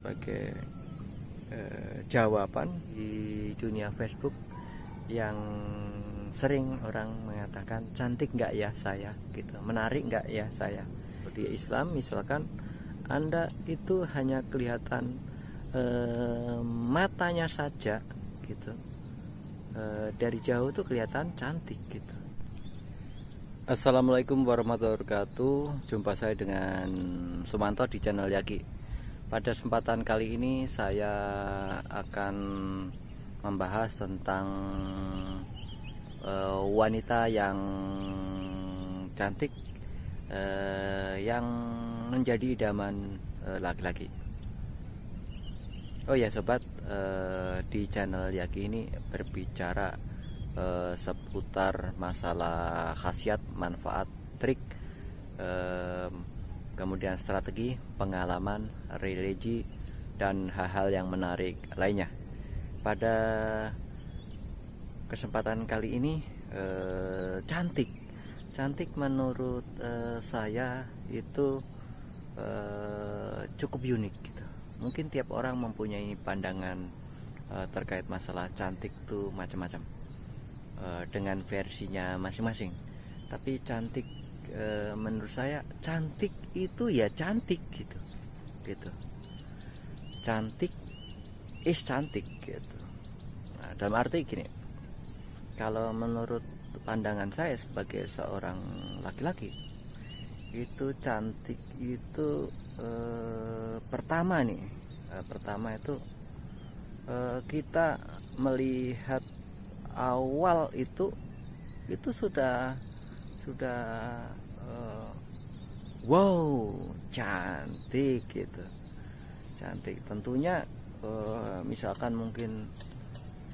Sebagai jawaban di dunia Facebook yang sering orang mengatakan cantik nggak ya saya gitu, menarik nggak ya saya. Di Islam misalkan Anda itu hanya kelihatan matanya saja gitu, dari jauh tuh kelihatan cantik gitu. Assalamualaikum warahmatullahi wabarakatuh. Jumpa saya dengan Sumanto di channel Yaki. Pada kesempatan kali ini saya akan membahas tentang wanita yang cantik, yang menjadi idaman laki-laki. Oh ya sobat, di channel Yaki ini berbicara seputar masalah khasiat, manfaat, trik, kemudian strategi, pengalaman, religi, dan hal-hal yang menarik lainnya. Pada kesempatan kali ini, cantik menurut saya itu cukup unik gitu. Mungkin tiap orang mempunyai pandangan terkait masalah cantik tuh macam-macam, dengan versinya masing-masing. Tapi cantik, menurut saya cantik itu ya cantik gitu. Cantik is cantik gitu. Nah, dalam arti gini, kalau menurut pandangan saya sebagai seorang laki-laki, itu cantik itu pertama itu kita melihat awal itu sudah wow, cantik gitu. Cantik tentunya, misalkan mungkin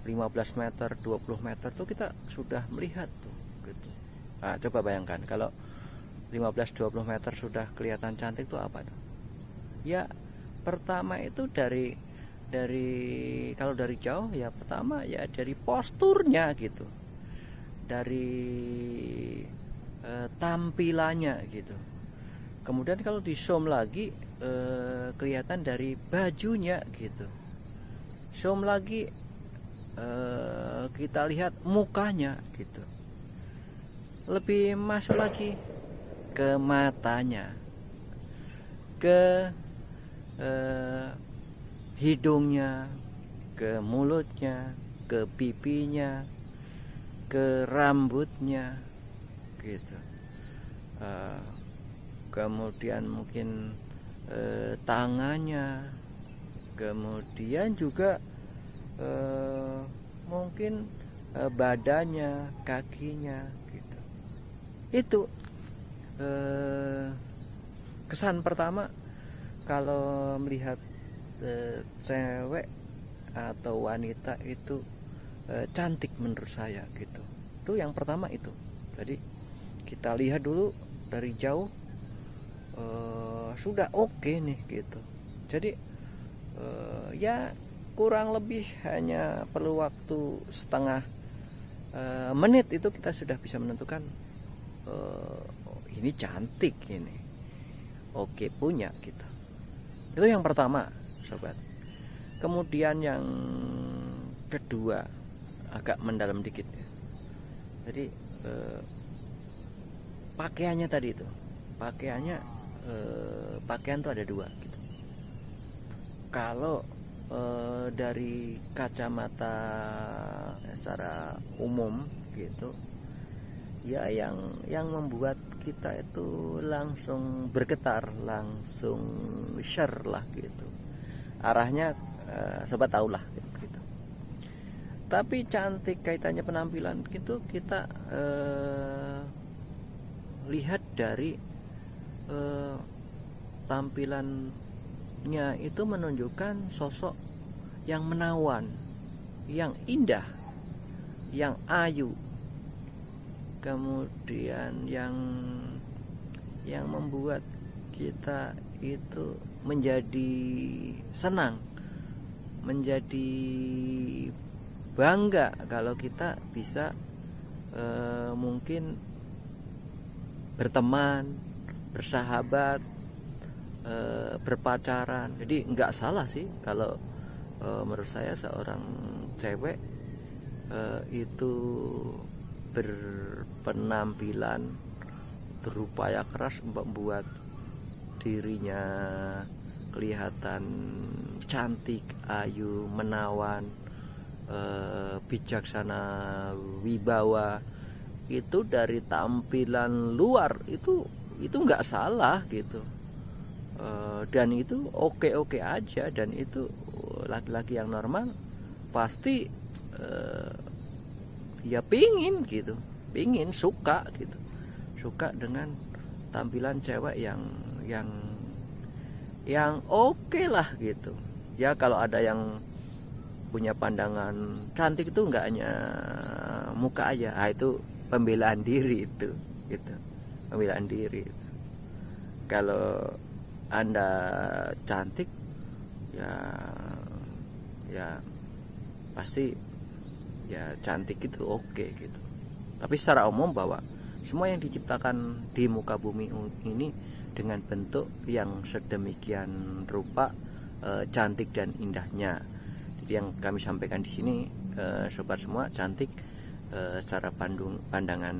15 meter 20 meter tuh kita sudah melihat tuh gitu. Nah, coba bayangkan kalau 15-20 meter sudah kelihatan cantik tuh apa tuh ya. Pertama itu dari kalau dari jauh ya, pertama ya dari posturnya gitu, dari tampilannya gitu. Kemudian kalau di zoom lagi, kelihatan dari bajunya gitu. Zoom lagi, kita lihat mukanya gitu. Lebih masuk lagi ke matanya, ke hidungnya, ke mulutnya, ke pipinya, ke rambutnya gitu. Kemudian mungkin tangannya, kemudian juga mungkin badannya, kakinya gitu. Itu kesan pertama kalau melihat cewek atau wanita itu cantik menurut saya gitu. Itu yang pertama itu. Jadi kita lihat dulu dari jauh, sudah oke nih gitu. Jadi ya kurang lebih hanya perlu waktu setengah menit itu kita sudah bisa menentukan, ini cantik, ini oke punya gitu. Itu yang pertama sobat. Kemudian yang kedua agak mendalam dikit ya. Jadi pakaiannya tadi itu, pakaian tuh ada dua gitu. Kalau dari kacamata secara umum gitu ya, yang membuat kita itu langsung bergetar, langsung share lah gitu. Arahnya sobat tahu lah gitu. Tapi cantik kaitannya penampilan gitu, kita lihat dari tampilannya itu menunjukkan sosok yang menawan, yang indah, yang ayu, kemudian yang membuat kita itu menjadi senang, menjadi bangga kalau kita bisa mungkin berteman, bersahabat, berpacaran. Jadi nggak salah sih kalau menurut saya seorang cewek itu berpenampilan, berupaya keras membuat dirinya kelihatan cantik, ayu, menawan, bijaksana, wibawa. Itu dari tampilan luar itu nggak salah gitu. Dan itu oke-oke aja, dan itu laki-laki yang normal pasti ya pingin gitu, pingin, suka gitu, suka dengan tampilan cewek yang oke lah gitu ya. Kalau ada yang punya pandangan cantik itu nggak hanya muka aja, itu pembelaan diri itu gitu, pembelaan diri. Kalau Anda cantik ya pasti ya cantik itu oke gitu. Tapi secara umum bahwa semua yang diciptakan di muka bumi ini dengan bentuk yang sedemikian rupa cantik dan indahnya. Jadi yang kami sampaikan di sini, sobat semua, cantik secara pandangan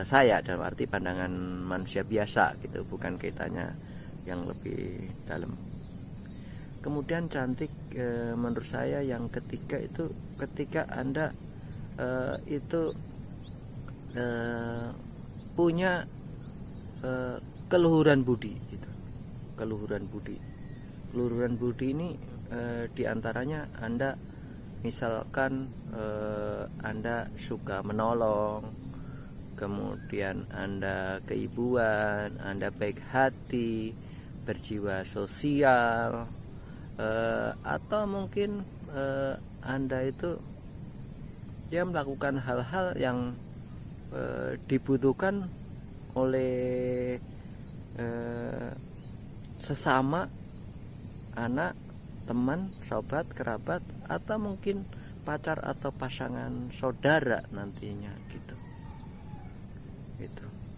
saya, dalam arti pandangan manusia biasa gitu, bukan kaitannya yang lebih dalam. Kemudian cantik menurut saya yang ketiga itu ketika Anda itu punya keluhuran budi gitu. Keluhuran budi ini diantaranya Anda misalkan Anda suka menolong, kemudian Anda keibuan, Anda baik hati, berjiwa sosial, atau mungkin Anda itu ya melakukan hal-hal yang dibutuhkan oleh sesama anak, teman, sobat, kerabat, atau mungkin pacar atau pasangan saudara nantinya gitu.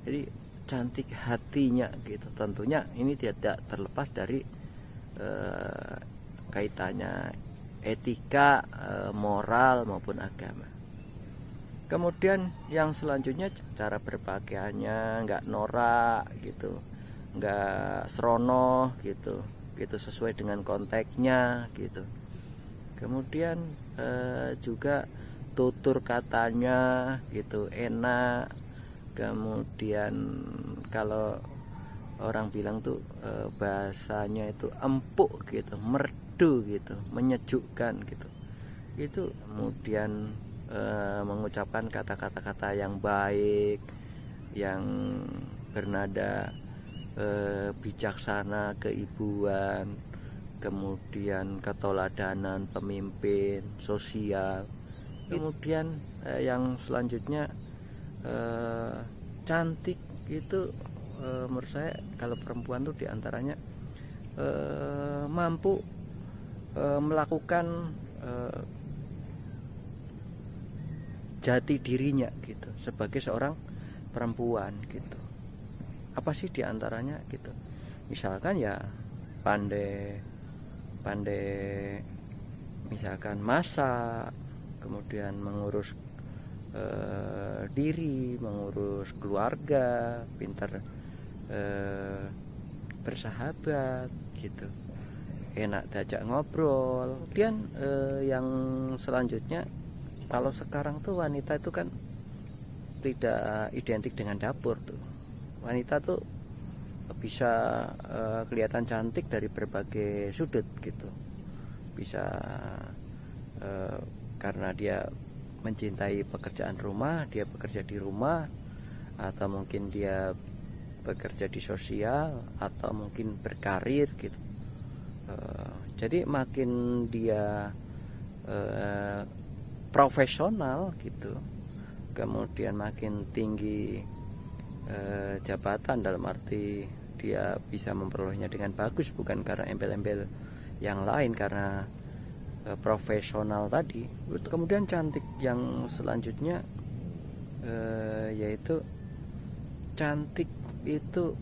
Jadi cantik hatinya gitu. Tentunya ini tidak terlepas dari kaitannya etika, moral maupun agama. Kemudian yang selanjutnya cara berpakaiannya nggak norak gitu, nggak serono gitu, sesuai dengan konteksnya gitu. Kemudian juga tutur katanya gitu enak. Kemudian kalau orang bilang tuh bahasanya itu empuk gitu, merdu gitu, menyejukkan gitu. Itu kemudian mengucapkan kata-kata yang baik, yang bernada bijaksana, keibuan, kemudian keteladanan pemimpin sosial. Kemudian yang selanjutnya cantik itu menurut saya kalau perempuan tuh diantaranya mampu melakukan jati dirinya gitu sebagai seorang perempuan gitu. Apa sih diantaranya gitu? Misalkan ya pandai misalkan masak, kemudian mengurus diri, mengurus keluarga, pintar bersahabat gitu, enak diajak ngobrol. Kemudian yang selanjutnya, kalau sekarang tuh wanita itu kan tidak identik dengan dapur tuh. Wanita tuh bisa kelihatan cantik dari berbagai sudut gitu. Bisa karena dia mencintai pekerjaan rumah, dia bekerja di rumah, atau mungkin dia bekerja di sosial, atau mungkin berkarir gitu. Jadi makin dia profesional gitu, kemudian makin tinggi jabatan, dalam arti dia bisa memperolehnya dengan bagus, bukan karena embel-embel yang lain, karena profesional tadi. Kemudian cantik yang selanjutnya yaitu cantik itu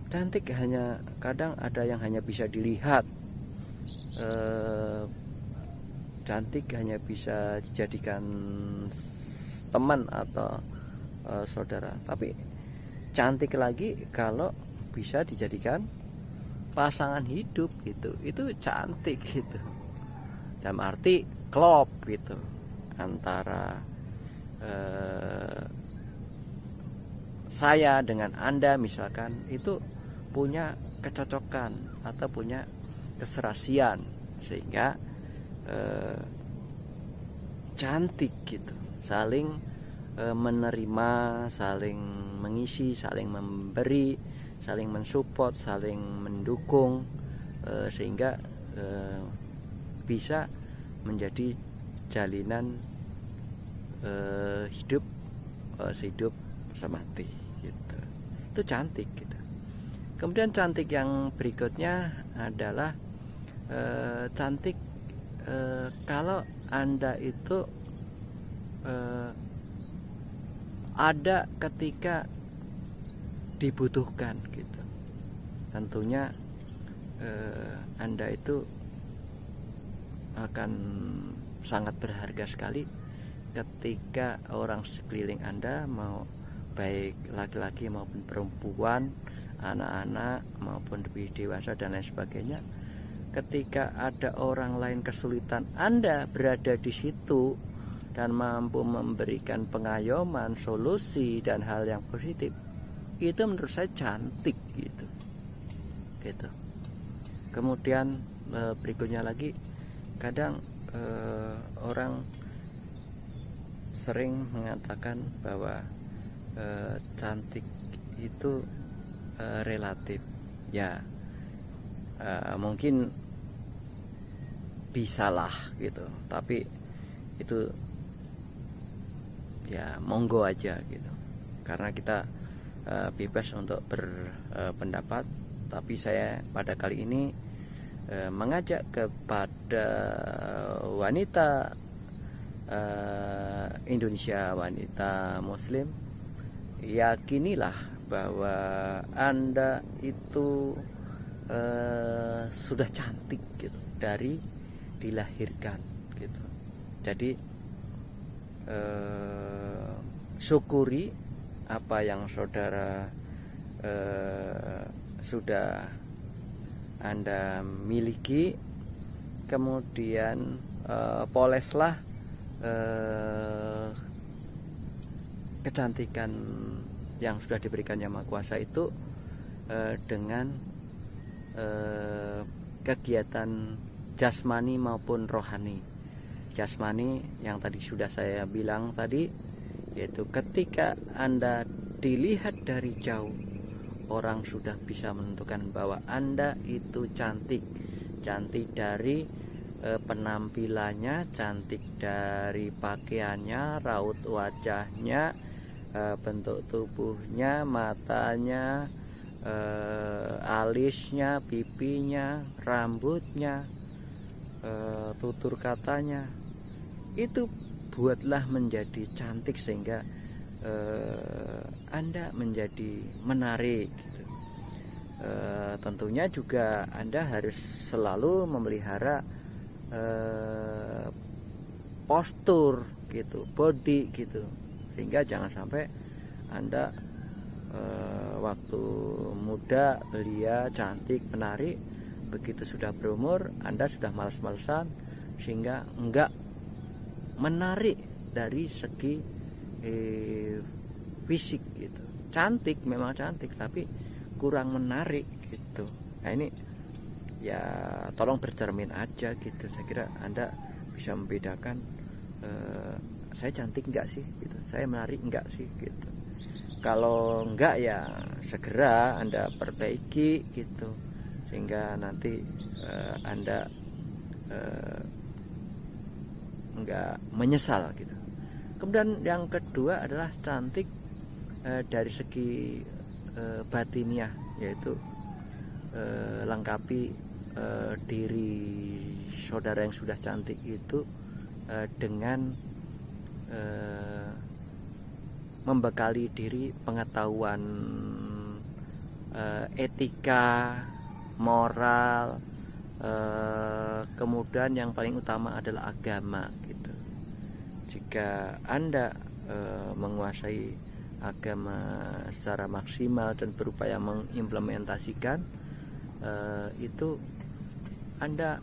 cantik hanya kadang ada yang hanya bisa dilihat, cantik hanya bisa dijadikan teman atau saudara, tapi cantik lagi kalau bisa dijadikan pasangan hidup gitu, itu cantik gitu. Dalam arti klop gitu antara saya dengan Anda misalkan, itu punya kecocokan atau punya keserasian sehingga cantik gitu, saling menerima, saling mengisi, saling memberi, saling mensupport, saling mendukung, sehingga bisa menjadi jalinan hidup sehidup semati gitu. Itu cantik gitu. Kemudian cantik yang berikutnya adalah cantik kalau Anda itu ada ketika dibutuhkan gitu. Tentunya Anda itu akan sangat berharga sekali ketika orang sekeliling Anda, mau baik laki-laki maupun perempuan, anak-anak maupun lebih dewasa dan lain sebagainya, ketika ada orang lain kesulitan, Anda berada di situ dan mampu memberikan pengayoman, solusi dan hal yang positif, itu menurut saya cantik gitu. Kemudian berikutnya lagi, kadang orang sering mengatakan bahwa cantik itu relatif ya, mungkin bisalah gitu, tapi itu ya monggo aja gitu, karena kita bebas untuk berpendapat. Tapi saya pada kali ini mengajak kepada wanita Indonesia, wanita Muslim, yakinilah bahwa Anda itu sudah cantik gitu dari dilahirkan gitu. Jadi syukuri apa yang saudara sudah Anda miliki, kemudian poleslah kecantikan yang sudah diberikan Yang Maha Kuasa itu dengan kegiatan jasmani maupun rohani. Jasmani yang tadi sudah saya bilang tadi, yaitu ketika Anda dilihat dari jauh, orang sudah bisa menentukan bahwa Anda itu cantik. Cantik dari penampilannya, cantik dari pakaiannya, raut wajahnya, bentuk tubuhnya, matanya, alisnya, pipinya, rambutnya, tutur katanya. Itu buatlah menjadi cantik sehingga Anda menjadi menarik gitu. Tentunya juga Anda harus selalu memelihara postur gitu, body gitu, sehingga jangan sampai Anda waktu muda belia, cantik, menarik, begitu sudah berumur Anda sudah malas-malesan sehingga enggak menarik dari segi fisik gitu. Cantik, memang cantik, tapi kurang menarik gitu. Nah ini ya tolong bercermin aja gitu. Saya kira Anda bisa membedakan, saya cantik enggak sih gitu, saya menarik enggak sih gitu. Kalau enggak ya segera Anda perbaiki gitu, sehingga nanti Anda enggak menyesal gitu. Kemudian yang kedua adalah cantik dari segi batiniah, yaitu lengkapi diri saudara yang sudah cantik itu dengan membekali diri pengetahuan etika, moral, kemudian yang paling utama adalah agama gitu. Jika Anda menguasai agama secara maksimal dan berupaya mengimplementasikan itu, Anda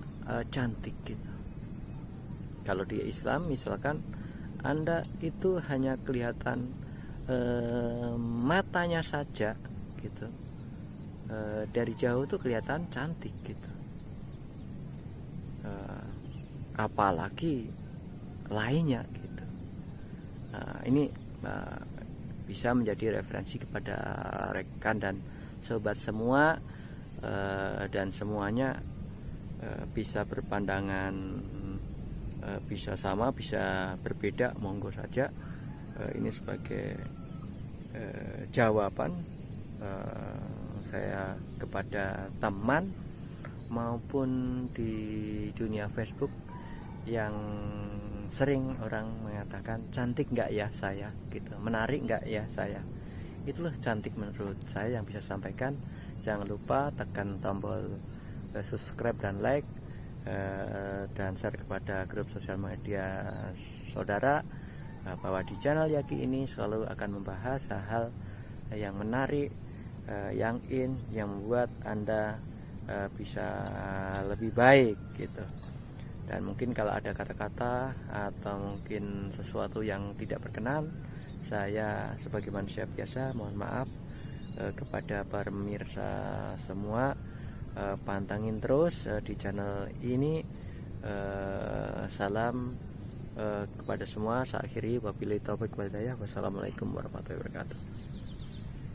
cantik gitu. Kalau di Islam misalkan Anda itu hanya kelihatan matanya saja gitu, dari jauh tuh kelihatan cantik gitu, apalagi lainnya gitu. Ini bisa menjadi referensi kepada rekan dan sobat semua, dan semuanya bisa berpandangan, bisa sama, bisa berbeda, monggo saja. Ini sebagai jawaban saya kepada teman maupun di dunia Facebook yang sering orang mengatakan cantik nggak ya saya gitu, menarik nggak ya saya. Itulah cantik menurut saya yang bisa sampaikan. Jangan lupa tekan tombol subscribe dan like, dan share kepada grup sosial media saudara, bahwa di channel Yaki ini selalu akan membahas hal-hal yang menarik, yang yang membuat Anda bisa lebih baik gitu. Dan mungkin kalau ada kata-kata atau mungkin sesuatu yang tidak berkenan, saya sebagai manusia biasa mohon maaf. Kepada pemirsa semua, pantangin terus di channel ini. Salam kepada semua. Saya akhiri, wabillahi taufiq wal hidayah. Wassalamualaikum warahmatullahi wabarakatuh.